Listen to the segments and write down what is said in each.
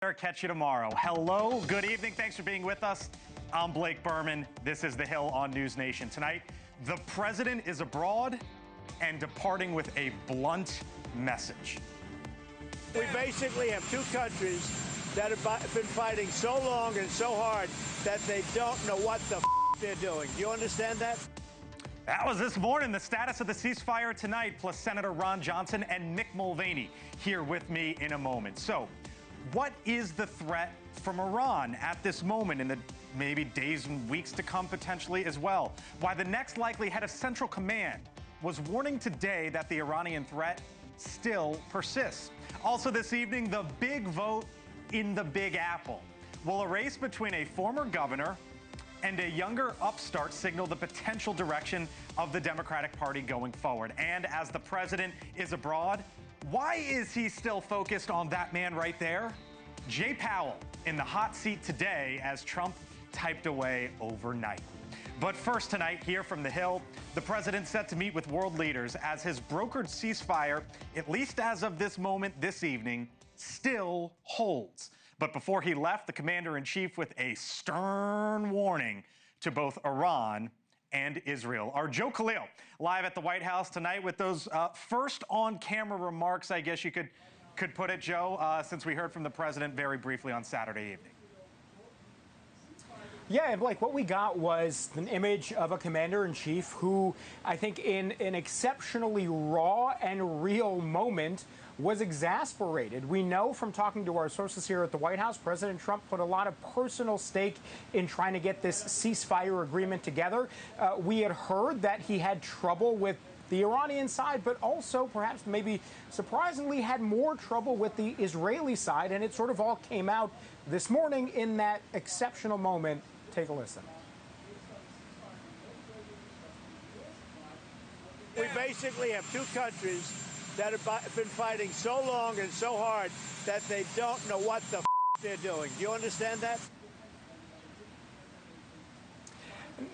Catch you tomorrow. Hello, good evening. Thanks for being with us. I'm Blake Burman. This is The Hill on NewsNation. Tonight, the president is abroad and departing with a blunt message. We basically have two countries that have been fighting so long and so hard that they don't know what the they're doing. Do you understand that? That was this morning. The status of the ceasefire tonight, plus Senator Ron Johnson and Mick Mulvaney here with me in a moment. So, what is the threat from Iran at this moment in the maybe days and weeks to come potentially as well? Why the next likely head of Central Command was warning today that the Iranian threat still persists. Also this evening, the big vote in the Big Apple. Will a race between a former governor and a younger upstart signal the potential direction of the Democratic Party going forward? And as the president is abroad, why is he still focused on that man right there? Jay Powell in the hot seat today as Trump typed away overnight. But first tonight, here from the Hill, the president set to meet with world leaders as his brokered ceasefire, at least as of this moment this evening, still holds. But before he left, the commander-in-chief with a stern warning to both Iran and Israel. Our Joe Khalil live at the White House tonight with those first on-camera remarks, I guess you could put it, Joe, since we heard from the president very briefly on Saturday evening. Yeah, and Blake, what we got was an image of a commander-in-chief who, I think in an exceptionally raw and real moment, was exasperated. We know from talking to our sources here at the White House, President Trump put a lot of personal stake in trying to get this ceasefire agreement together. We had heard that he had trouble with the Iranian side, but also perhaps maybe surprisingly had more trouble with the Israeli side, and it sort of all came out this morning in that exceptional moment. Take a listen. We basically have two countries that have been fighting so long and so hard that they don't know what the they're doing. Do you understand that?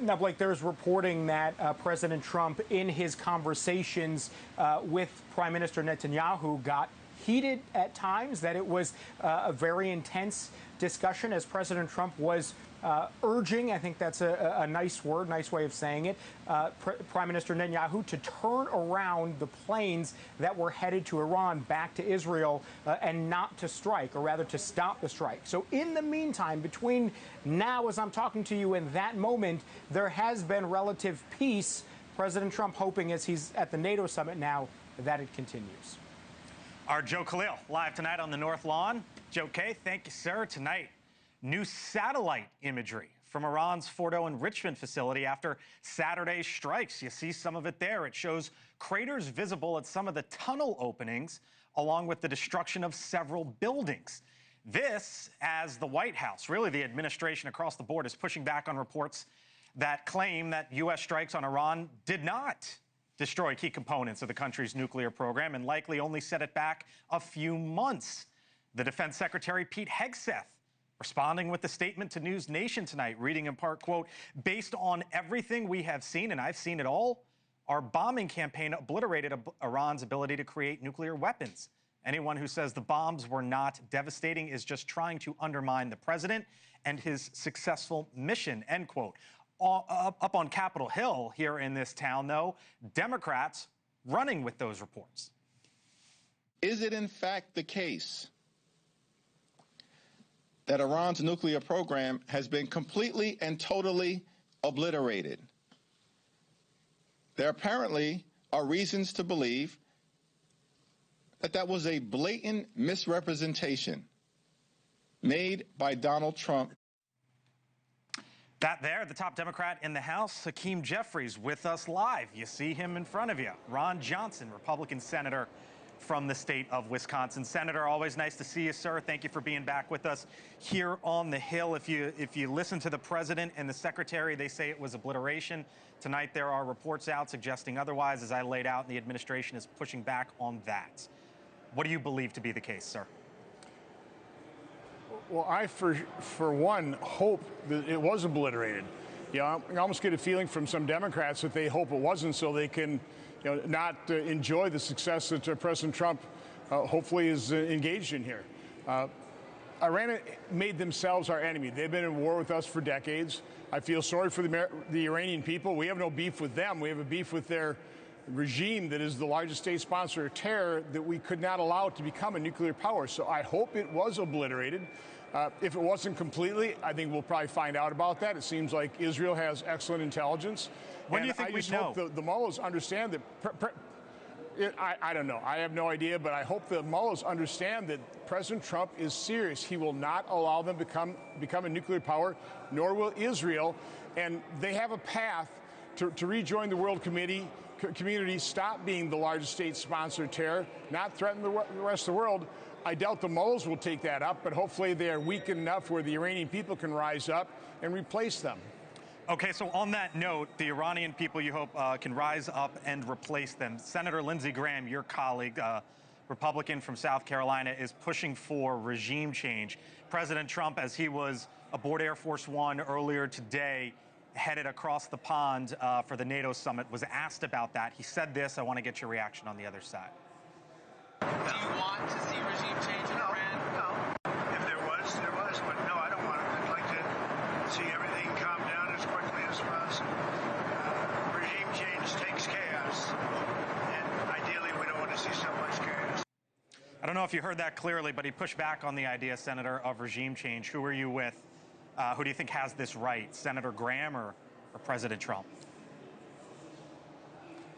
Now, Blake, there's reporting that President Trump, in his conversations with Prime Minister Netanyahu, got heated at times, that it was a very intense discussion as President Trump was urging, I think that's a nice word, nice way of saying it, Prime Minister Netanyahu to turn around the planes that were headed to Iran back to Israel and not to strike, or rather to stop the strike. So in the meantime, between now as I'm talking to you and that moment, there has been relative peace. President Trump hoping, as he's at the NATO Summit now, that it continues. Our Joe Khalil live tonight on the North Lawn. Joe K., thank you, sir. Tonight, new satellite imagery from Iran's Fordo enrichment facility after Saturday's strikes. You see some of it there. It shows craters visible at some of the tunnel openings, along with the destruction of several buildings. This, as the White House, really the administration across the board, is pushing back on reports that claim that U.S. strikes on Iran did not destroy key components of the country's nuclear program and likely only set it back a few months. The Defense Secretary, Pete Hegseth, responding with the statement to NewsNation tonight, reading in part, quote, "Based on everything we have seen, and I've seen it all, our bombing campaign obliterated Iran's ability to create nuclear weapons. Anyone who says the bombs were not devastating is just trying to undermine the president and his successful mission," end quote. Up on Capitol Hill here in this town, though, Democrats running with those reports. Is it in fact the case that Iran's nuclear program has been completely and totally obliterated? There apparently are reasons to believe that that was a blatant misrepresentation made by Donald Trump. That there, the top Democrat in the House, Hakeem Jeffries, with us live. You see him in front of you. Ron Johnson, Republican senator from the state of Wisconsin. Senator, always nice to see you, sir. Thank you for being back with us here on the Hill. If you listen to the president and the secretary, they say it was obliteration. Tonight, there are reports out suggesting otherwise, as I laid out, and the administration is pushing back on that. What do you believe to be the case, sir? Well, I, for one, hope that it was obliterated. You know, I almost get a feeling from some Democrats that they hope it wasn't, so they can, not enjoy the success that President Trump hopefully is engaged in here. Iran made themselves our enemy. They've been in war with us for decades. I feel sorry for the Iranian people. We have no beef with them. We have a beef with their regime that is the largest state sponsor of terror that we could not allow to become a nuclear power. So I hope it was obliterated. If it wasn't completely, I think we'll probably find out about that. It seems like Israel has excellent intelligence. When do you think we know? I just hope the mullahs understand that. I don't know. I have no idea, but I hope the mullahs understand that President Trump is serious. He will not allow them to become a nuclear power, nor will Israel. And they have a path to rejoin the world community, stop being the largest state sponsor of terror, not threaten the rest of the world. I doubt the mullahs will take that up, but hopefully they are weak enough where the Iranian people can rise up and replace them. Okay, so on that note, the Iranian people, you hope, can rise up and replace them. Senator Lindsey Graham, your colleague, Republican from South Carolina, is pushing for regime change. President Trump, as he was aboard Air Force One earlier today, headed across the pond for the NATO Summit, was asked about that. He said this. I want to get your reaction on the other side. Do you want to see regime change in Iran? No. If there was, there was. But no, I don't want it. I'd like to see everything calm down as quickly as possible. Regime change takes chaos. And ideally, we don't want to see so much chaos. I don't know if you heard that clearly, but he pushed back on the idea, Senator, of regime change. Who are you with? Who do you think has this right, Senator Graham or President Trump?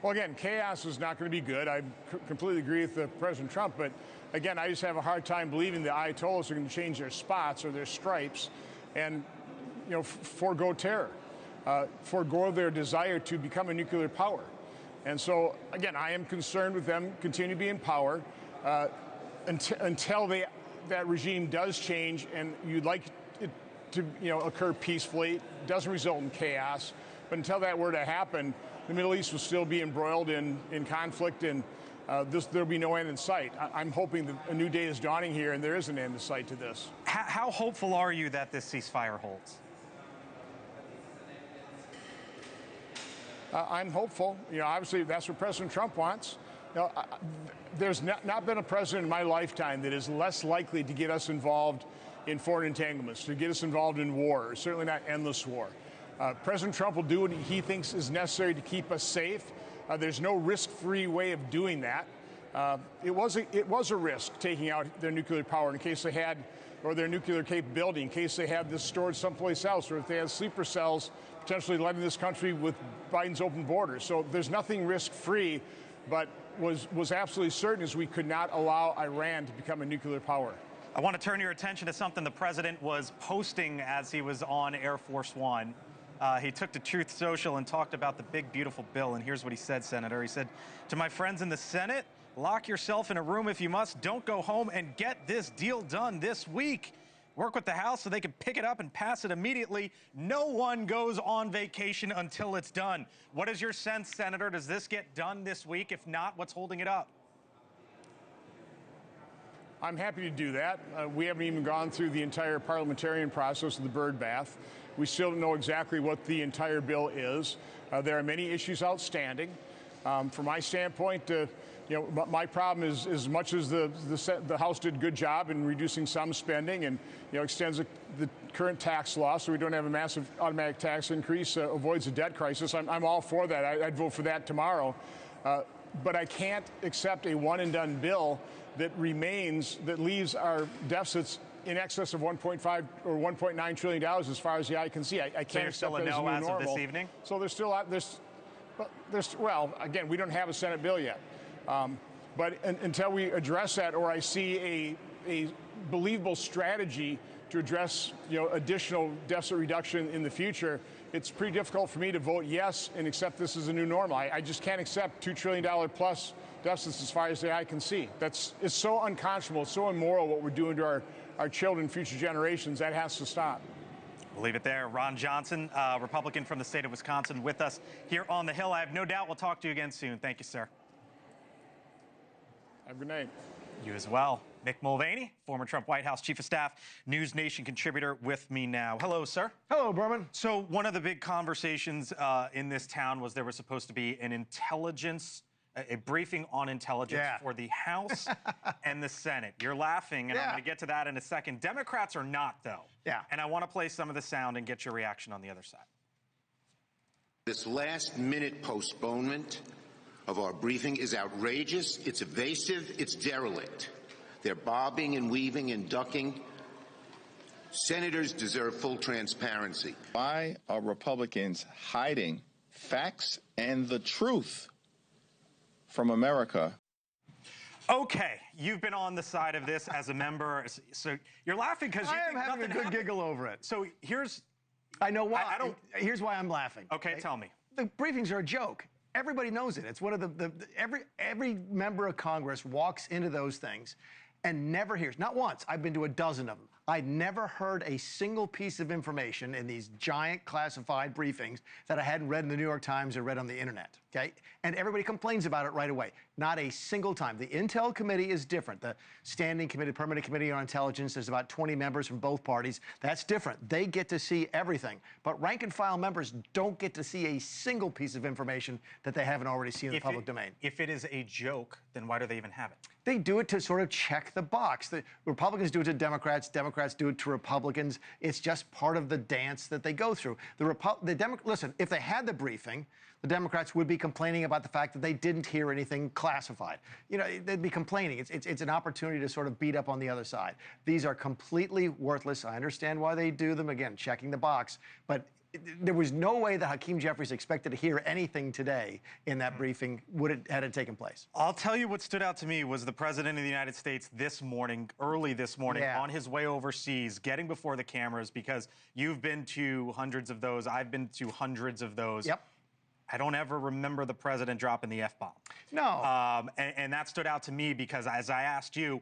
Well, again, chaos is not going to be good. I completely agree with President Trump. But, again, I just have a hard time believing the Ayatollahs are going to change their spots or their stripes and, forego terror, forego their desire to become a nuclear power. And so, again, I am concerned with them continue to be in power until that regime does change, and you'd like it to occur peacefully, doesn't result in chaos. But until that were to happen, the Middle East will still be embroiled in conflict, and there'll be no end in sight. I'm hoping that a new day is dawning here, and there is an end in sight to this. How hopeful are you that this ceasefire holds? I'm hopeful. Obviously, that's what President Trump wants. There's not been a president in my lifetime that is less likely to get us involved in foreign entanglements, to get us involved in war, certainly not endless war. President Trump will do what he thinks is necessary to keep us safe. There's no risk-free way of doing that. It was a risk taking out their nuclear power in case they had, or their nuclear capability in case they had this stored someplace else, or if they had sleeper cells potentially led in this country with Biden's open borders. So there's nothing risk-free, but was absolutely certain is we could not allow Iran to become a nuclear power. I want to turn your attention to something the president was posting as he was on Air Force One. He took to Truth Social and talked about the big, beautiful bill. And here's what he said, Senator. He said, to my friends in the Senate, lock yourself in a room if you must. Don't go home and get this deal done this week. Work with the House so they can pick it up and pass it immediately. No one goes on vacation until it's done. What is your sense, Senator? Does this get done this week? If not, what's holding it up? I'm happy to do that. We haven't even gone through the entire parliamentarian process of the bird bath. We still don't know exactly what the entire bill is. There are many issues outstanding. From my standpoint, my problem is as much as the House did a good job in reducing some spending and extends the current tax law so we don't have a massive automatic tax increase, avoids a debt crisis. I'm all for that. I'd vote for that tomorrow. But I can't accept a one-and-done bill that leaves our deficits in excess of $1.5 or $1.9 trillion as far as the eye can see. I can't accept that as a new normal. Of this evening? So well, again, we don't have a Senate bill yet. But until we address that, or I see a believable strategy to address additional deficit reduction in the future, it's pretty difficult for me to vote yes and accept this as a new normal. I just can't accept $2 trillion plus deficits as far as the eye can see. It's so unconscionable, it's so immoral what we're doing to our children, future generations. That has to stop. We'll leave it there. Ron Johnson, Republican from the state of Wisconsin, with us here on the Hill. I have no doubt we'll talk to you again soon. Thank you, sir. Have a good night. You as well. Mick Mulvaney, former Trump White House Chief of Staff, NewsNation contributor, with me now. Hello, sir. Hello, Burman. So one of the big conversations in this town was there was supposed to be an intelligence a briefing on intelligence for the House and the Senate. You're laughing, and I'm going to get to that in a second. Democrats are not, though. Yeah. And I want to play some of the sound and get your reaction on the other side. This last-minute postponement of our briefing is outrageous, it's evasive, it's derelict. They're bobbing and weaving and ducking. Senators deserve full transparency. Why are Republicans hiding facts and the truth from America? Okay, you've been on the side of this as a member, so you're laughing because you I am think having a nothing good giggle over it. So here's... I know why. I don't... Here's why I'm laughing. Okay, tell me. The briefings are a joke. Everybody knows it. It's one of every member of Congress walks into those things and never hears, not once, I've been to a dozen of them, I never heard a single piece of information in these giant classified briefings that I hadn't read in the New York Times or read on the internet, okay? And everybody complains about it right away. Not a single time. The Intel Committee is different. The Standing Committee, Permanent Committee on Intelligence, there's about 20 members from both parties. That's different. They get to see everything. But rank and file members don't get to see a single piece of information that they haven't already seen in the public domain. If it is a joke, then why do they even have it? They do it to sort of check the box. The Republicans do it to Democrats. Democrats do it to Republicans. It's just part of the dance that they go through. Listen, if they had the briefing, the Democrats would be complaining about the fact that they didn't hear anything classified. You know, they'd be complaining. It's an opportunity to sort of beat up on the other side. These are completely worthless. I understand why they do them. Again, checking the box. But there was no way that Hakeem Jeffries expected to hear anything today in that briefing had it taken place. I'll tell you what stood out to me was the President of the United States this morning, early this morning, on his way overseas, getting before the cameras, because you've been to hundreds of those. I've been to hundreds of those. Yep. I don't ever remember the President dropping the F-bomb. No. And that stood out to me because, as I asked you,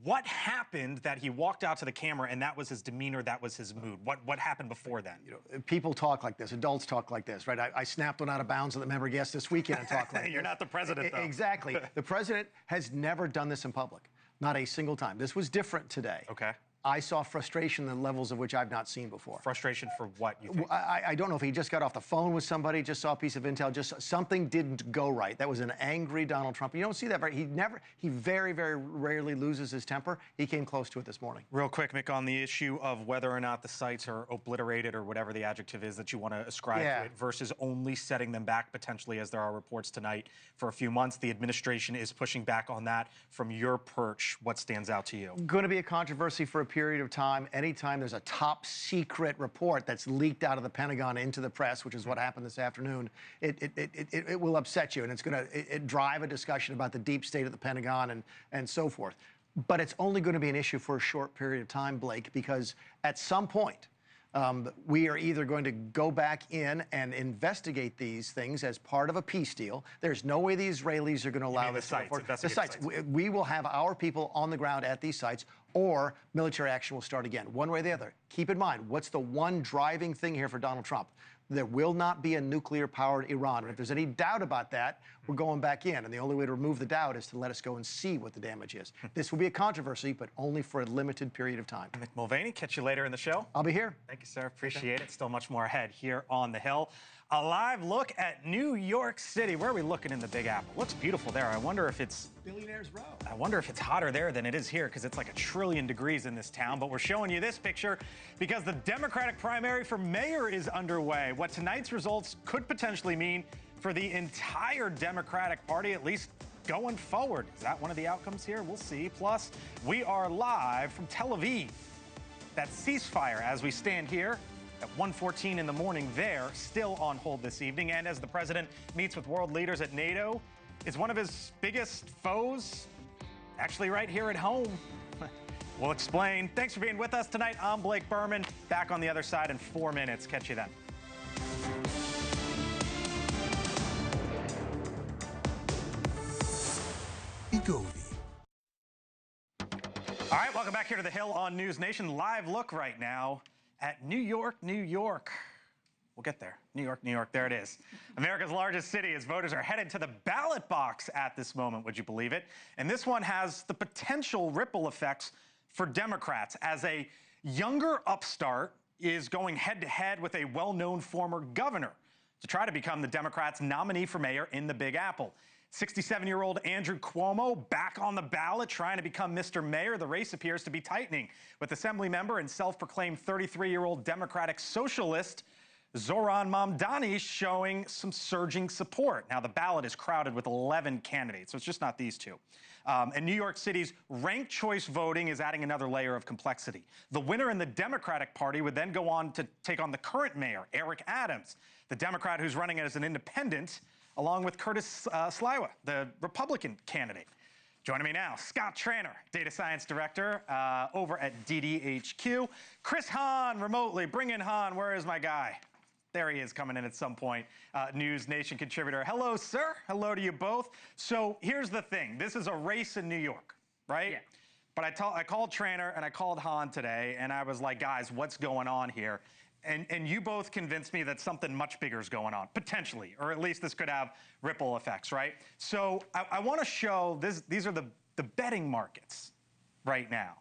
what happened that he walked out to the camera and that was his demeanor, that was his mood? What happened before then? You know, people talk like this. Adults talk like this, right? I snapped one out of bounds with a member guest this weekend and talked like this. You're not the President, though. Exactly. The President has never done this in public. Not a single time. This was different today. Okay. I saw frustration in levels of which I've not seen before. Frustration for what, you think? I don't know if he just got off the phone with somebody, just saw a piece of intel, just something didn't go right. That was an angry Donald Trump. You don't see that he very, very rarely loses his temper. He came close to it this morning. Real quick, Mick, on the issue of whether or not the sites are obliterated or whatever the adjective is that you want to ascribe to it versus only setting them back potentially, as there are reports tonight, for a few months. The administration is pushing back on that. From your perch, what stands out to you? Going to be a controversy for a period of time. Anytime there's a top secret report that's leaked out of the Pentagon into the press, which is what happened this afternoon, it will upset you, and it's going to drive a discussion about the deep state of the Pentagon and so forth. But it's only going to be an issue for a short period of time, Blake, because at some point, we are either going to go back in and investigate these things as part of a peace deal. There's no way the Israelis are going to allow this. The sites. We will have our people on the ground at these sites, or military action will start again, one way or the other. Keep in mind, what's the one driving thing here for Donald Trump? There will not be a nuclear-powered Iran. And if there's any doubt about that, we're going back in. And the only way to remove the doubt is to let us go and see what the damage is. This will be a controversy, but only for a limited period of time. Mick Mulvaney, catch you later in the show. I'll be here. Thank you, sir. Appreciate it. Still much more ahead here on the Hill. A live look at New York City. Where are we looking in the Big Apple? Looks beautiful there. I wonder if it's Billionaires Row. I wonder if it's hotter there than it is here, because it's like 1 trillion degrees in this town. But we're showing you this picture because the Democratic primary for mayor is underway. What tonight's results could potentially mean for the entire Democratic Party, at least going forward. Is that one of the outcomes here? We'll see. Plus, we are live from Tel Aviv. That ceasefire as we stand here at 1:14 in the morning there, still on hold this evening. And as the president meets with world leaders at NATO, is one of his biggest foes actually right here at home? We'll explain. Thanks for being with us tonight. I'm Blake Burman. Back on the other side in 4 minutes. Catch you then. All right, welcome back here to the Hill on NewsNation. Live look right now at New York, New York. We'll get there. New York, New York, there it is. America's largest city, as voters are headed to the ballot box at this moment, would you believe it? And this one has the potential ripple effects for Democrats, as a younger upstart is going head-to-head with a well-known former governor to try to become the Democrats' nominee for mayor in the Big Apple. 67-year-old Andrew Cuomo back on the ballot trying to become Mr. Mayor. The race appears to be tightening, with Assembly member and self-proclaimed 33-year-old Democratic socialist Zohran Mamdani showing some surging support. Now, the ballot is crowded with 11 candidates, so it's just not these two. And New York City's ranked choice voting is adding another layer of complexity. The winner in the Democratic Party would then go on to take on the current mayor, Eric Adams, the Democrat who's running as an independent, along with Curtis Sliwa, the Republican candidate. Joining me now, Scott Tranter, Data Science Director over at DDHQ. Chris Hahn, remotely. Bring in Hahn. Where is my guy? There he is, coming in at some point. NewsNation contributor. Hello, sir. Hello to you both. So here's the thing. This is a race in New York, right? Yeah. But I called Tranter and I called Hahn today, and I was like, guys, what's going on here? And you both convinced me that something much bigger is going on, potentially, or at least this could have ripple effects, right? So I want to show this. These are the betting markets right now.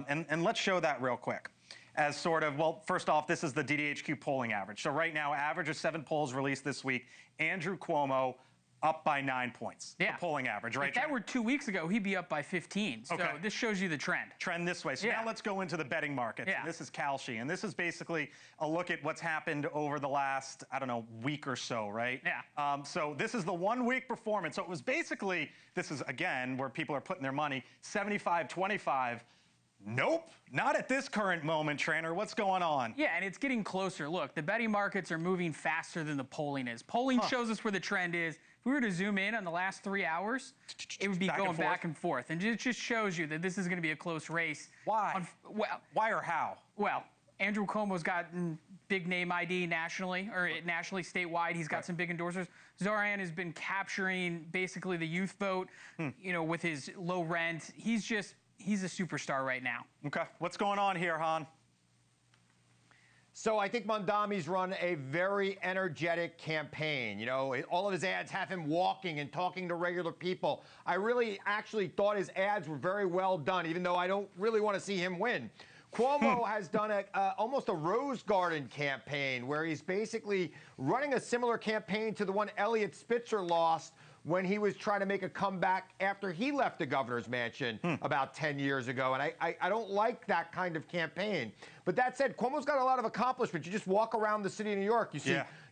And let's show that real quick. As sort of, well, first off, this is the DDHQ polling average. So right now, average of 7 polls released this week. Andrew Cuomo up by 9 points. Yeah. The polling average, right? If that were 2 weeks ago, he'd be up by 15. So this shows you the trend. Trend this way. So now let's go into the betting markets. Yeah. And this is Kalshi. And this is basically a look at what's happened over the last, I don't know, week or so, right? Yeah. So this is the 1 week performance. So it was basically, this is, again, where people are putting their money, 75-25. Nope, not at this current moment, Tranter. What's going on? Yeah, and it's getting closer. Look, the betting markets are moving faster than the polling is. Polling shows us where the trend is. If we were to zoom in on the last 3 hours, it would be going back and forth. And it just shows you that this is going to be a close race. Why? Why or how? Well, Andrew Cuomo's gotten big name ID nationally, or nationally, statewide. He's got some big endorsers. Zohran has been capturing basically the youth vote, you know, with his low rent. He's a superstar right now. Okay. What's going on here, Hahn? So I think Mamdani's run a very energetic campaign. You know, all of his ads have him walking and talking to regular people. I really actually thought his ads were very well done, even though I don't really want to see him win. Cuomo has done almost a Rose Garden campaign where he's basically running a similar campaign to the one Eliot Spitzer lost when he was trying to make a comeback after he left the governor's mansion about 10 years ago. And I don't like that kind of campaign. But that said, Cuomo's got a lot of accomplishments. You just walk around the city of New York.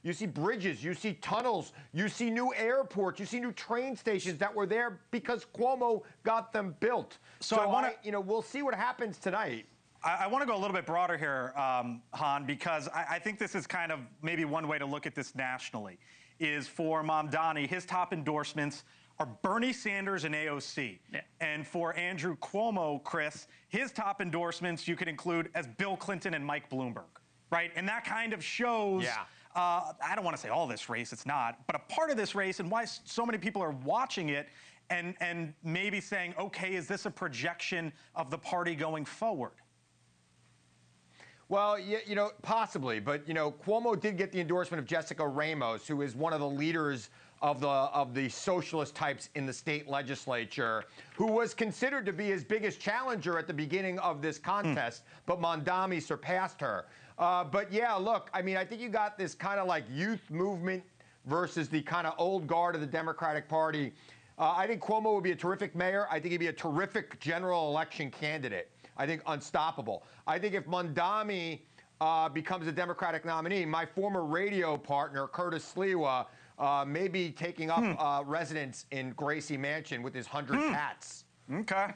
You see bridges, you see tunnels, you see new airports, you see new train stations that were there because Cuomo got them built. So we'll see what happens tonight. I want to go a little bit broader here, Hahn, because I think this is kind of maybe one way to look at this nationally. Is for Mamdani, his top endorsements are Bernie Sanders and AOC. Yeah. And for Andrew Cuomo, Chris, his top endorsements you could include as Bill Clinton and Mike Bloomberg, right? And that kind of shows, I don't want to say all this race, it's not, but a part of this race and why so many people are watching it and maybe saying, okay, is this a projection of the party going forward? Well, you know, possibly, but, you know, Cuomo did get the endorsement of Jessica Ramos, who is one of the leaders of the socialist types in the state legislature, who was considered to be his biggest challenger at the beginning of this contest, but Mamdani surpassed her. But, yeah, look, I mean, I think you got this kind of like youth movement versus the kind of old guard of the Democratic Party. I think Cuomo would be a terrific mayor. I think he'd be a terrific general election candidate. I think unstoppable. I think if Mamdani becomes a Democratic nominee, my former radio partner, Curtis Sliwa, may be taking up residence in Gracie Mansion with his 100 cats. Okay.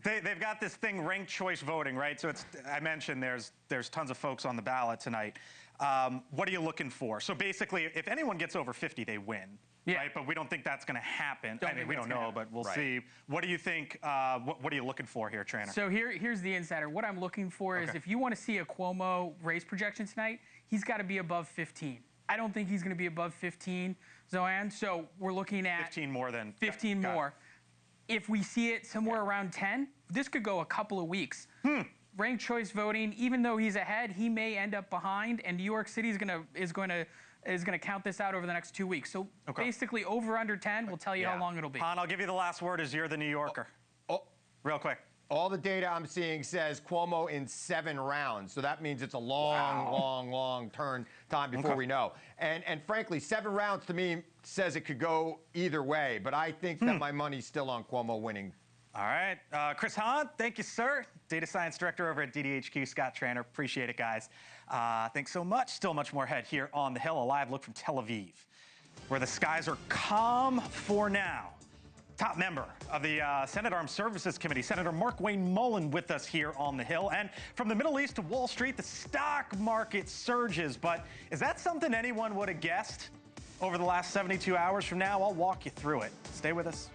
They've got this thing, ranked choice voting, right? So I mentioned there's tons of folks on the ballot tonight. What are you looking for? So basically, if anyone gets over 50, they win. Yeah. Right, but we don't think that's going to happen. I mean, we don't know, but we'll see. What do you think? What are you looking for here, Tranter? So here's the insider. What I'm looking for is if you want to see a Cuomo race projection tonight, he's got to be above 15. I don't think he's going to be above 15, Zohan. So we're looking at 15 more than 15 more. If we see it somewhere around 10, this could go a couple of weeks. Ranked choice voting, even though he's ahead, he may end up behind, and New York City is going to count this out over the next 2 weeks. So basically, over under 10 will tell you how long it'll be. Hahn, I'll give you the last word as you're the New Yorker. Real quick. All the data I'm seeing says Cuomo in 7 rounds. So that means it's a long turn time before we know. And frankly, 7 rounds to me says it could go either way. But I think that my money's still on Cuomo winning. All right. Chris Hahn, thank you, sir. Data Science Director over at DDHQ, Scott Tranter. Appreciate it, guys. Thanks so much. Still much more ahead here on The Hill. A live look from Tel Aviv, where the skies are calm for now. Top member of the Senate Armed Services Committee, Senator Markwayne Mullin, with us here on The Hill. And from the Middle East to Wall Street, the stock market surges. But is that something anyone would have guessed over the last 72 hours? From now, I'll walk you through it. Stay with us.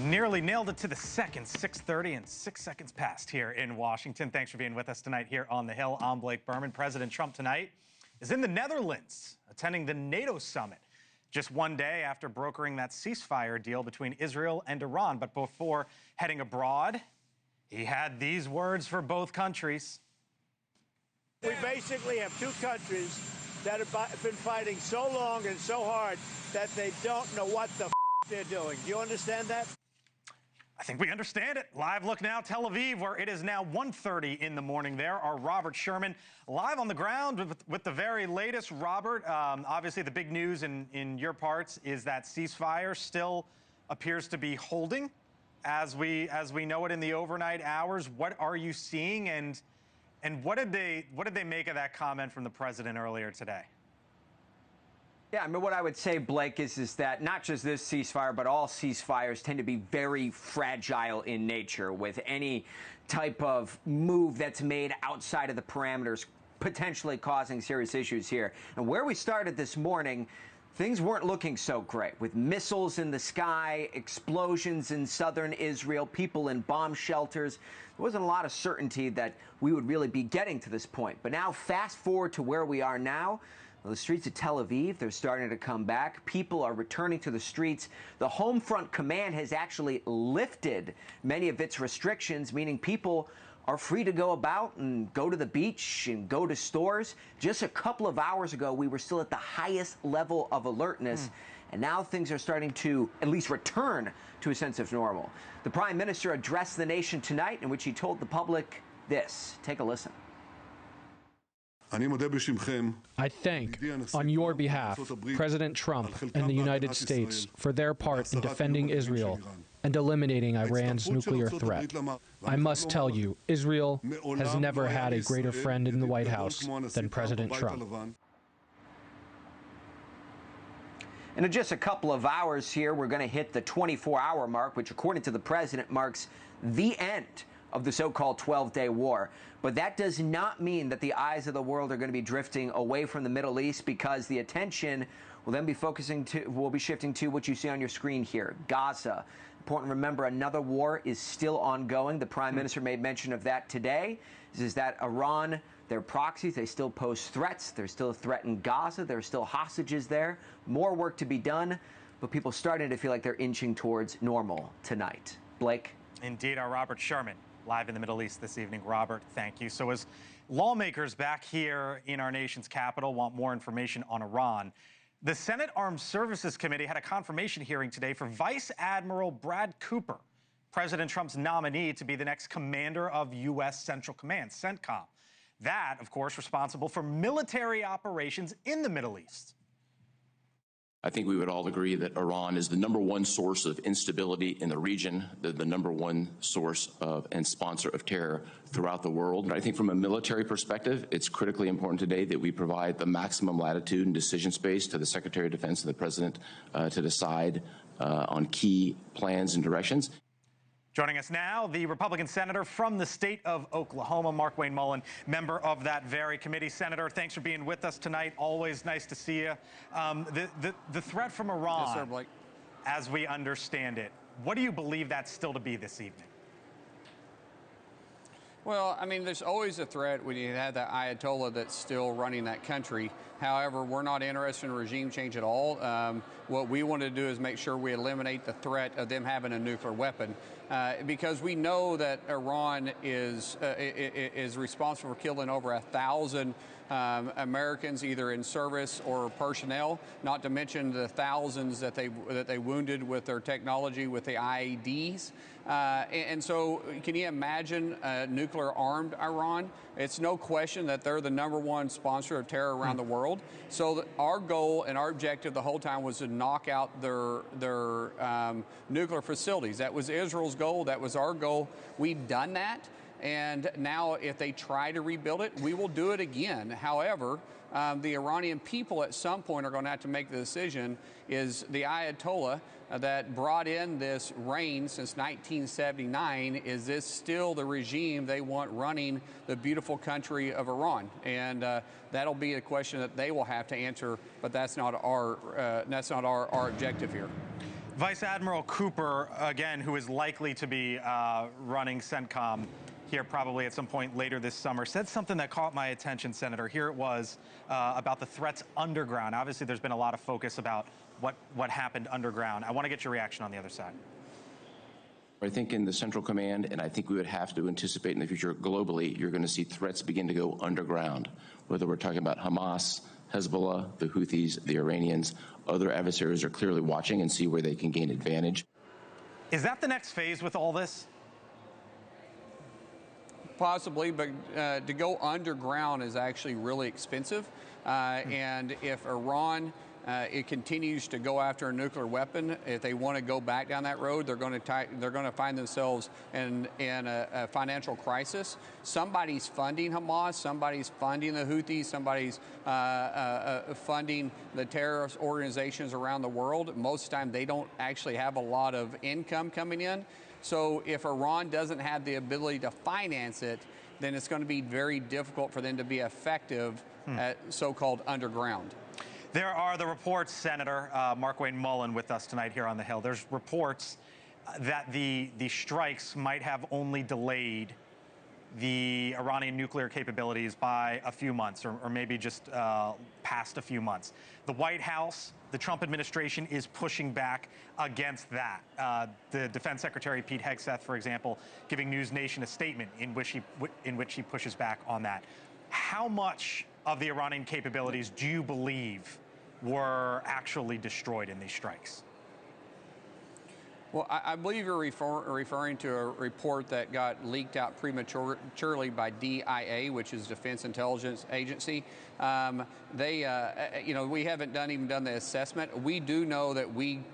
Nearly nailed it to the second, 6:30 and 6 seconds past here in Washington. Thanks for being with us tonight here on The Hill. I'm Blake Burman. President Trump tonight is in the Netherlands attending the NATO Summit, just one day after brokering that ceasefire deal between Israel and Iran. But before heading abroad, he had these words for both countries. We basically have 2 countries that have been fighting so long and so hard that they don't know what the they're doing. Do you understand that? I think we understand it. Live look now, Tel Aviv, where it is now 1:30 in the morning there. Our Robert Sherman live on the ground with the very latest. Robert, obviously the big news in your parts is that ceasefire still appears to be holding as we know it in the overnight hours. What are you seeing, and what did they make of that comment from the president earlier today? Yeah, I mean, what I would say, Blake, is that not just this ceasefire, but all ceasefires tend to be very fragile in nature, with any type of move that's made outside of the parameters potentially causing serious issues here. And where we started this morning, things weren't looking so great, with missiles in the sky, explosions in southern Israel, people in bomb shelters. There wasn't a lot of certainty that we would really be getting to this point. But now, fast forward to where we are now. Well, the streets of Tel Aviv, they're starting to come back. People are returning to the streets. The Home Front Command has actually lifted many of its restrictions, meaning people are free to go about and go to the beach and go to stores. Just a couple of hours ago, we were still at the highest level of alertness. And now things are starting to at least return to a sense of normal. The Prime Minister addressed the nation tonight, in which he told the public this. Take a listen. I thank, on your behalf, President Trump and the United States for their part in defending Israel and eliminating Iran's nuclear threat. I must tell you, Israel has never had a greater friend in the White House than President Trump. And in just a couple of hours here, we're going to hit the 24-hour mark, which, according to the president, marks the end of the so-called 12-day war. But that does not mean that the eyes of the world are going to be drifting away from the Middle East, because the attention will then be shifting to what you see on your screen here, Gaza. Important to remember, another war is still ongoing. The Prime Minister made mention of that today. This is that Iran, their proxies, they still pose threats. There's still a threat in Gaza. There are still hostages there. More work to be done, but people starting to feel like they're inching towards normal tonight. Blake? Indeed, our Robert Sherman live in the Middle East this evening. Robert, thank you. So as lawmakers back here in our nation's capital want more information on Iran, the Senate Armed Services Committee had a confirmation hearing today for Vice Admiral Brad Cooper, President Trump's nominee to be the next commander of U.S. Central Command, CENTCOM. That, of course, responsible for military operations in the Middle East. I think we would all agree that Iran is the #1 source of instability in the region, the #1 source of and sponsor of terror throughout the world. I think from a military perspective, it's critically important today that we provide the maximum latitude and decision space to the Secretary of Defense and the President to decide on key plans and directions. Joining us now, the Republican senator from the state of Oklahoma, Markwayne Mullin, member of that very committee. Senator, thanks for being with us tonight. Always nice to see you. The threat from Iran, yes, sir, Blake, as we understand it, what do you believe that's still to be this evening? Well, I mean, there's always a threat when you have that Ayatollah that's still running that country. However, we're not interested in regime change at all. What we want to do is make sure we eliminate the threat of them having a nuclear weapon, because we know that Iran is responsible for killing over 1,000 Americans, either in service or personnel, not to mention the thousands that they wounded with their technology, with the IEDs. And so can you imagine nuclear-armed Iran? It's no question that they're the #1 sponsor of terror around the world. So our goal and our objective the whole time was to knock out their nuclear facilities. That was Israel's goal. That was our goal. We've done that. And now if they try to rebuild it, we will do it again. However, the Iranian people at some point are going to have to make the decision, is the Ayatollah that brought in this reign since 1979, is this still the regime they want running the beautiful country of Iran? And that'll be a question that they will have to answer, but that's not our objective here. Vice Admiral Cooper, again, who is likely to be running CENTCOM here probably at some point later this summer, said something that caught my attention, Senator. Here it was about the threats underground. Obviously, there's been a lot of focus about what happened underground. I want to get your reaction on the other side. I think in the Central Command, and I think we would have to anticipate in the future globally, you're going to see threats begin to go underground, whether we're talking about Hamas, Hezbollah, the Houthis, the Iranians. Other adversaries are clearly watching and see where they can gain advantage. Is that the next phase with all this? Possibly, but to go underground is actually really expensive. And if Iran it continues to go after a nuclear weapon, if they want to go back down that road, they're going to find themselves in a financial crisis. Somebody's funding Hamas, somebody's funding the Houthis, somebody's funding the terrorist organizations around the world. Most of the time, they don't actually have a lot of income coming in. So if Iran doesn't have the ability to finance it, then it's going to be very difficult for them to be effective at so-called underground. There are the reports, Senator Markwayne Mullin with us tonight here on the Hill. There's reports that the strikes might have only delayed the Iranian nuclear capabilities by a few months, or maybe just past a few months. The White House, the Trump administration is pushing back against that. The Defense Secretary Pete Hegseth, for example, giving NewsNation a statement in which he pushes back on that. How much of the Iranian capabilities do you believe were actually destroyed in these strikes? Well, I believe you're referring to a report that got leaked out prematurely by DIA, which is Defense Intelligence Agency. We haven't even done the assessment. We do know that we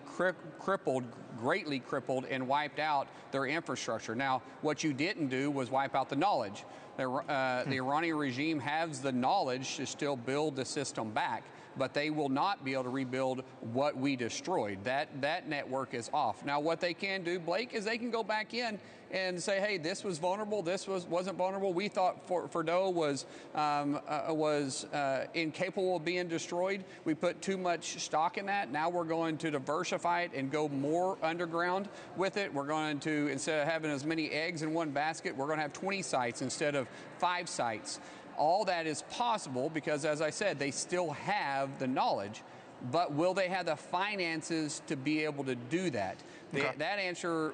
greatly crippled and wiped out their infrastructure. Now, what you didn't do was wipe out the knowledge. The Iranian regime has the knowledge to still build the system back, but they will not be able to rebuild what we destroyed. That network is off. Now, what they can do, Blake, is they can go back in and say, hey, this was vulnerable, this wasn't vulnerable. We thought Fordo was incapable of being destroyed. We put too much stock in that. Now we're going to diversify it and go more underground with it. We're going to, instead of having as many eggs in one basket, we're going to have 20 sites instead of 5 sites. All that is possible because, as I said, they still have the knowledge, but will they have the finances to be able to do that? Okay. That answer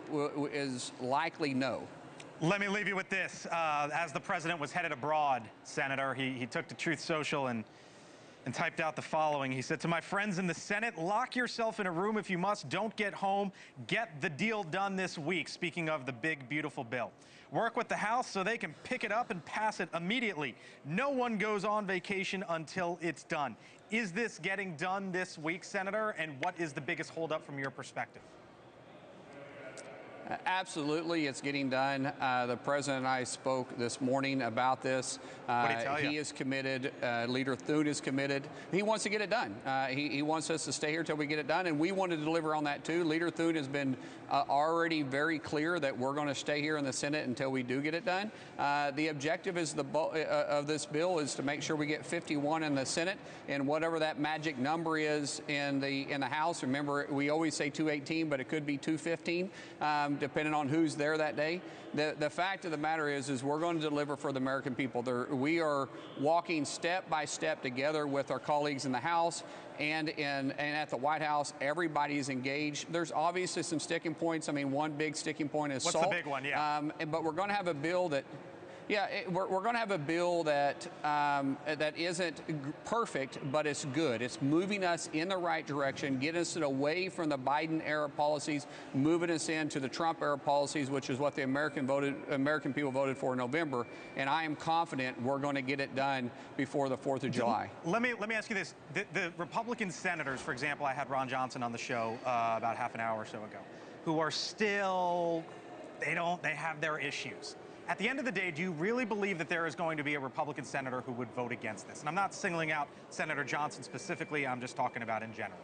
is likely no. Let me leave you with this. As the president was headed abroad, Senator, he took to Truth Social and typed out the following. He said, "To my friends in the Senate, lock yourself in a room if you must. Don't get home. Get the deal done this week." Speaking of the big, beautiful bill. Work with the House so they can pick it up and pass it immediately. No one goes on vacation until it's done. Is this getting done this week, Senator? And what is the biggest holdup from your perspective? Absolutely, it's getting done. The president and I spoke this morning about this. What did he tell you? He is committed. Leader Thune is committed. He wants to get it done. He wants us to stay here till we get it done, and we want to deliver on that too. Leader Thune has been already very clear that we're going to stay here in the Senate until we do get it done. The objective is of this bill is to make sure we get 51 in the Senate, and whatever that magic number is in the House. Remember, we always say 218, but it could be 215. depending on who's there that day. The fact of the matter is we're going to deliver for the American people. We are walking step by step together with our colleagues in the House and at the White House. Everybody's engaged. There's obviously some sticking points. I mean, one big sticking point is What's salt. the big one? Yeah. But we're going to have a bill that. Yeah, we're going to have a bill that that isn't perfect, but it's good. It's moving us in the right direction, getting us away from the Biden-era policies, moving us into the Trump-era policies, which is what the American people voted for in November. And I am confident we're going to get it done before the 4th of July. Let me ask you this: the Republican senators, for example, I had Ron Johnson on the show about half an hour or so ago, who are still they have their issues. At the end of the day, do you really believe that there is going to be a Republican senator who would vote against this? And I'm not singling out Senator Johnson specifically. I'm just talking about in general.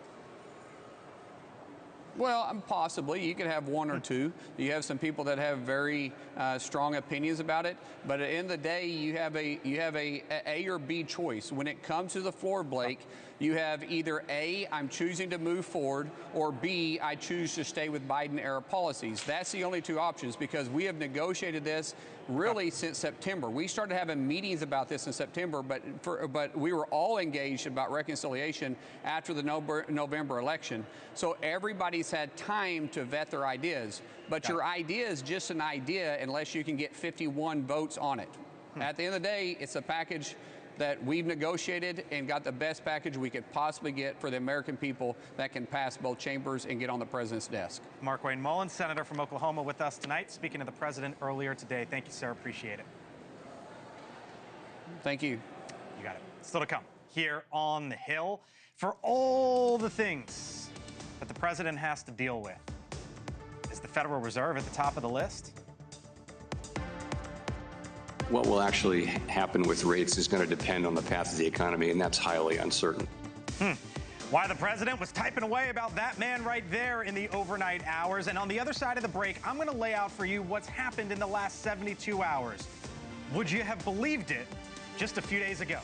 Well, possibly. You could have one or two. You have some people that have very strong opinions about it. But at the end of the day, you have a or B choice. When it comes to the floor, Blake, you have either A, I'm choosing to move forward, or B, I choose to stay with Biden-era policies. That's the only two options, because we have negotiated this really since September. We started having meetings about this in September, but we were all engaged about reconciliation after the November election. So everybody's had time to vet their ideas. But your idea is just an idea unless you can get 51 votes on it. At the end of the day, it's a package that we've negotiated and got the best package we could possibly get for the American people that can pass both chambers and get on the president's desk. Markwayne Mullin, senator from Oklahoma, with us tonight, speaking to the president earlier today. Thank you, sir. Appreciate it. Thank you. You got it. Still to come here on the Hill. For all the things that the president has to deal with, is the Federal Reserve at the top of the list? What will actually happen with rates is going to depend on the path of the economy, and that's highly uncertain. Why the president was typing away about that man right there in the overnight hours. And on the other side of the break, I'm going to lay out for you what's happened in the last 72 hours. Would you have believed it just a few days ago?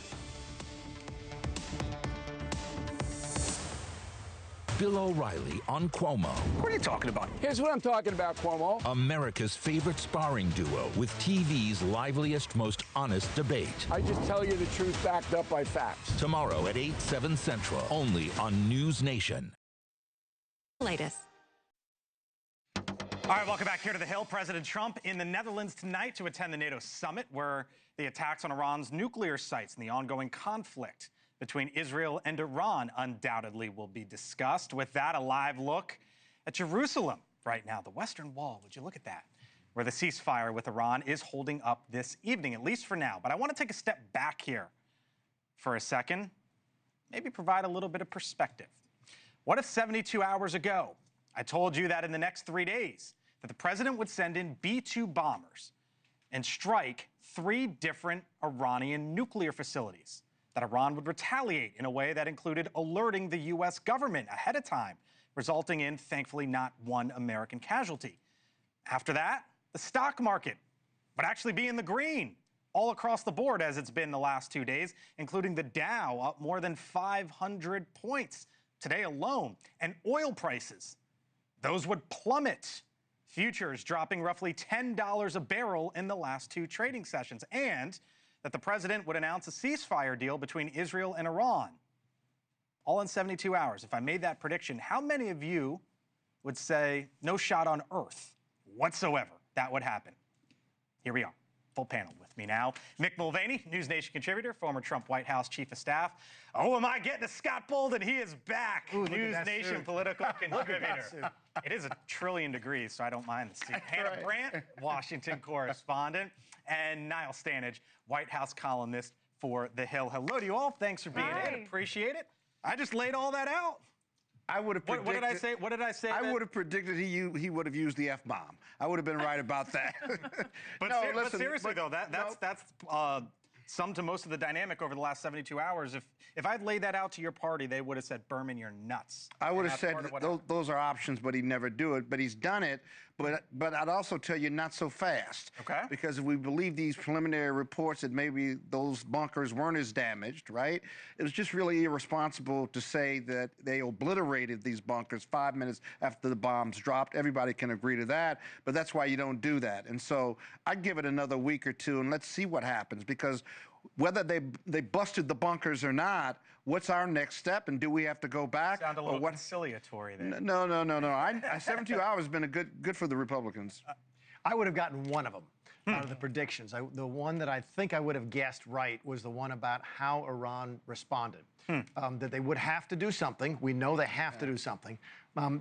Bill O'Reilly on Cuomo. What are you talking about? Here's what I'm talking about, Cuomo. America's favorite sparring duo with TV's liveliest, most honest debate. I just tell you the truth backed up by facts. Tomorrow at 8, 7 Central, only on NewsNation. Latest. All right, welcome back here to the Hill. President Trump in the Netherlands tonight to attend the NATO Summit, where the attacks on Iran's nuclear sites and the ongoing conflict between Israel and Iran undoubtedly will be discussed. With that, a live look at Jerusalem right now, the Western Wall. Would you look at that? Where the ceasefire with Iran is holding up this evening, at least for now. But I want to take a step back here for a second, maybe provide a little bit of perspective. What if 72 hours ago, I told you that in the next 3 days, that the president would send in B-2 bombers and strike 3 different Iranian nuclear facilities? That Iran would retaliate in a way that included alerting the U.S. government ahead of time, resulting in, thankfully, not one American casualty. After that, the stock market would actually be in the green all across the board, as it's been the last 2 days, including the Dow up more than 500 points today alone. And oil prices, those would plummet. Futures dropping roughly $10 a barrel in the last 2 trading sessions. And that the president would announce a ceasefire deal between Israel and Iran, all in 72 hours. If I made that prediction, how many of you would say no shot on earth whatsoever that would happen? Here we are, full panel with me now. Mick Mulvaney, NewsNation contributor, former Trump White House chief of staff. Oh, am I getting a Scott Bolden? He is back. Ooh, NewsNation political contributor. It is 1 trillion degrees, so I don't mind the suit. Hannah Brandt, Washington correspondent, and Niall Stanage, White House columnist for The Hill. Hello to you all. Thanks for being in. Appreciate it. I just laid all that out. I would have predicted. What did I say? What did I say? I would have predicted he would have used the F-bomb. I would have been right about that. But seriously, though, that's some to most of the dynamic over the last 72 hours. If I'd laid that out to your party, they would have said, Burman, you're nuts. I would have said those are options, but he'd never do it. But he's done it. But I'd also tell you not so fast. Okay. Because if we believe these preliminary reports that maybe those bunkers weren't as damaged, right? It was just really irresponsible to say that they obliterated these bunkers 5 minutes after the bombs dropped. Everybody can agree to that, but that's why you don't do that. And so I'd give it another week or two and let's see what happens, because whether they busted the bunkers or not, what's our next step, and do we have to go back? Sound a little conciliatory there. No. 72 hours has been good for the Republicans. I would have gotten one of them out of the predictions. The one that I think I would have guessed right was the one about how Iran responded. That they would have to do something. We know they have to do something.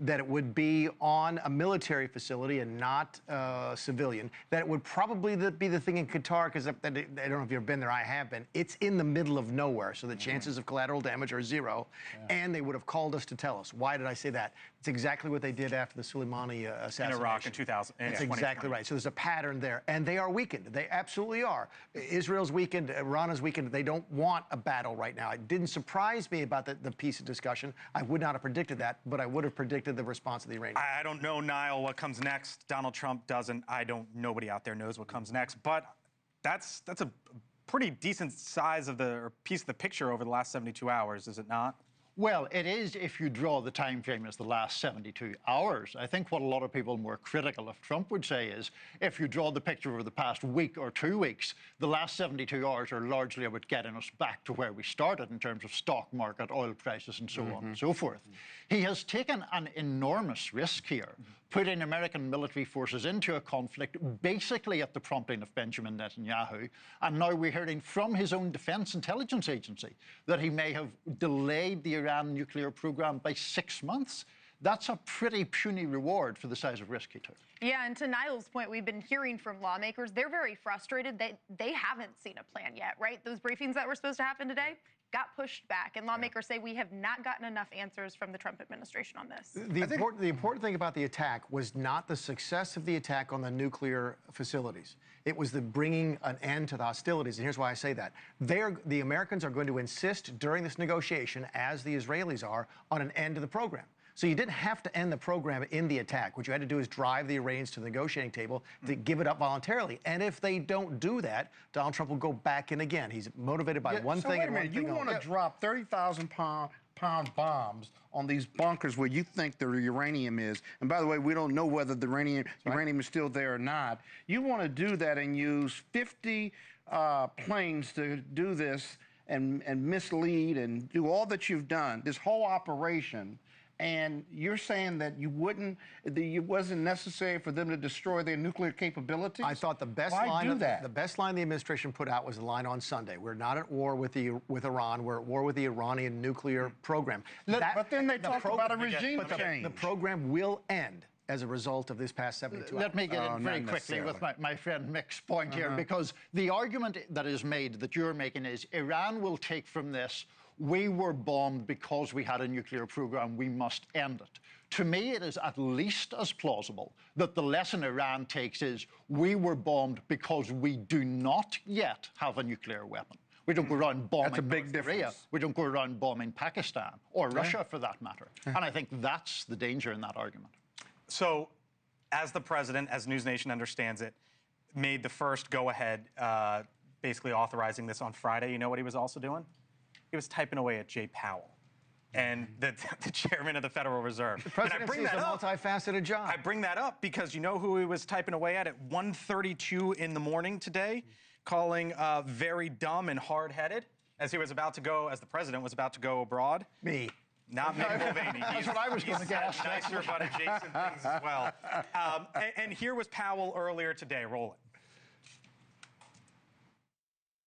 That it would be on a military facility and not civilian. That it would probably be the thing in Qatar, because I don't know if you've been there, I have been. It's in the middle of nowhere, so the chances of collateral damage are zero. And they would have called us to tell us. Why did I say that? It's exactly what they did after the Soleimani assassination. In Iraq in 2000. That's exactly right. So there's a pattern there. And they are weakened. They absolutely are. Israel's weakened. Iran is weakened. They don't want a battle right now. It didn't surprise me about the peace discussion. I would not have predicted that, but I would have predicted the response of the Iranians. I don't know, Niall, what comes next. Donald Trump doesn't. Nobody out there knows what comes next. But that's a pretty decent size of or piece of the picture over the last 72 hours, is it not? Well, it is if you draw the time frame as the last 72 hours. I think what a lot of people more critical of Trump would say is, if you draw the picture over the past week or 2 weeks, the last 72 hours are largely about getting us back to where we started in terms of stock market, oil prices, and so on and so forth. He has taken an enormous risk here, putting American military forces into a conflict basically at the prompting of Benjamin Netanyahu. And now we're hearing from his own Defense Intelligence Agency that he may have delayed the Iran nuclear program by 6 months. That's a pretty puny reward for the size of risk he took. Yeah, and to Niall's point, we've been hearing from lawmakers. They're very frustrated. They haven't seen a plan yet, right? Those briefings that were supposed to happen today got pushed back, and lawmakers say we have not gotten enough answers from the Trump administration on this. The important thing about the attack was not the success of the attack on the nuclear facilities. It was the bringing an end to the hostilities, and here's why I say that. The Americans are going to insist during this negotiation, as the Israelis are, on an end to the program. So you didn't have to end the program in the attack. What you had to do is drive the Iranians to the negotiating table to give it up voluntarily. And if they don't do that, Donald Trump will go back in again. He's motivated by one thing and one thing only. You want to drop 30,000 pound bombs on these bunkers where you think the uranium is. And by the way, we don't know whether the uranium is still there or not. You want to do that and use 50 planes to do this and mislead and do all that you've done, this whole operation. And you're saying that it wasn't necessary for them to destroy their nuclear capabilities? I thought the best line the administration put out was the line on Sunday. We're not at war with Iran. We're at war with the Iranian nuclear program. But then they talk about a regime change. The program will end as a result of this past 72 hours. Let me get in very quickly with my friend Mick's point here, because the argument that is made, that you're making, is Iran will take from this, we were bombed because we had a nuclear program, we must end it. To me, it is at least as plausible that the lesson Iran takes is, we were bombed because we do not yet have a nuclear weapon. We don't go around bombing North Korea. We don't go around bombing Pakistan, or Russia for that matter. And I think that's the danger in that argument. So, as the president, as NewsNation understands it, made the first go-ahead, basically authorizing this on Friday, you know what he was also doing? He was typing away at Jay Powell, and the chairman of the Federal Reserve. The presidency is a multifaceted job. I bring that up because you know who he was typing away at 1:32 in the morning today, calling very dumb and hard-headed as he was about to go, as the president was about to go abroad? Me. Not Mick Mulvaney. That's what I was going to guess. Nicer but adjacent things as well. And here was Powell earlier today. Roll it.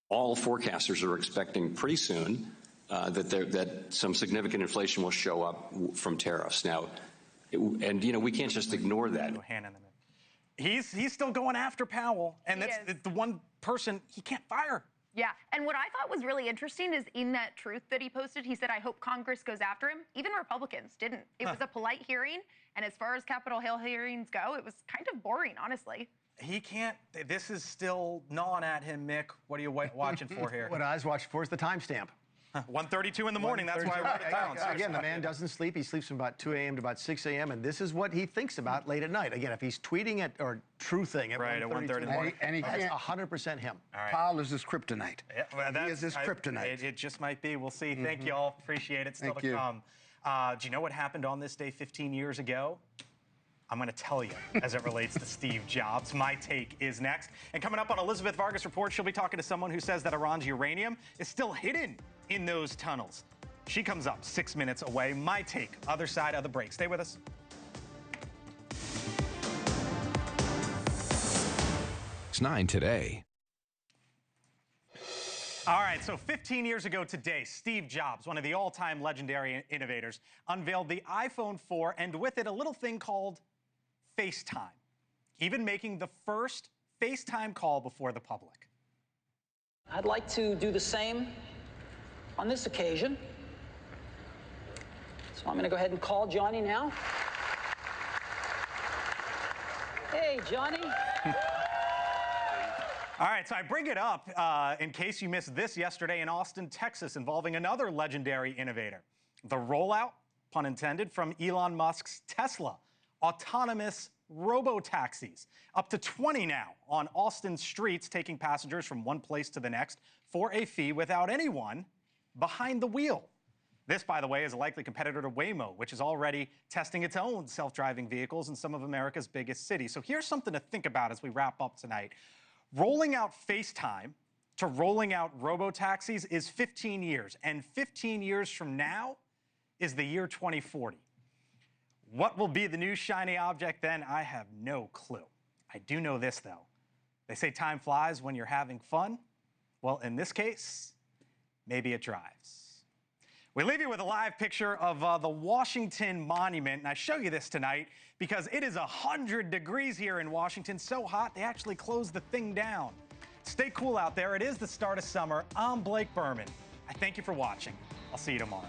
All forecasters are expecting pretty soon that some significant inflation will show up from tariffs. Now, we can't just ignore that. He's still going after Powell, and that's the one person he can't fire. Yeah, and what I thought was really interesting is in that truth that he posted, he said, I hope Congress goes after him. Even Republicans didn't. It was a polite hearing, and as far as Capitol Hill hearings go, it was kind of boring, honestly. He can't. This is still gnawing at him, Mick. What are you watching for here? What I was watching for is the timestamp. 1:32 in the morning. That's why I wrote it down. Again, the man doesn't sleep. He sleeps from about 2 a.m. to about 6 a.m. And this is what he thinks about late at night. Again, if he's tweeting it or truthing at 1:30 in the morning, that's 100% him. Right. Powell is his kryptonite. Yeah, well, He is his kryptonite. It just might be. We'll see. Thank you all. Appreciate it. Still Thank to you. come. Do you know what happened on this day 15 years ago? I'm going to tell you as it relates to Steve Jobs. My take is next. And coming up on Elizabeth Vargas Report, she'll be talking to someone who says that Iran's uranium is still hidden in those tunnels. She comes up 6 minutes away. My take, other side of the break. Stay with us. It's 9 today. All right, so 15 years ago today, Steve Jobs, one of the all-time legendary innovators, unveiled the iPhone 4 and with it a little thing called Facetime, even making the first Facetime call before the public. I'd like to do the same on this occasion. So I'm going to go ahead and call Johnny now. Hey, Johnny. All right, so I bring it up in case you missed this yesterday in Austin, Texas, involving another legendary innovator. The rollout, pun intended, from Elon Musk's Tesla, autonomous robotaxis. Up to 20 now on Austin streets, taking passengers from one place to the next for a fee without anyone behind the wheel. This, by the way, is a likely competitor to Waymo, which is already testing its own self-driving vehicles in some of America's biggest cities. So here's something to think about as we wrap up tonight. Rolling out FaceTime to rolling out robotaxis is 15 years, and 15 years from now is the year 2040. What will be the new shiny object then? I have no clue. I do know this, though. They say time flies when you're having fun. Well, in this case, maybe it drives. We leave you with a live picture of the Washington Monument, and I show you this tonight because it is 100 degrees here in Washington, so hot they actually closed the thing down. Stay cool out there. It is the start of summer. I'm Blake Burman. I thank you for watching. I'll see you tomorrow.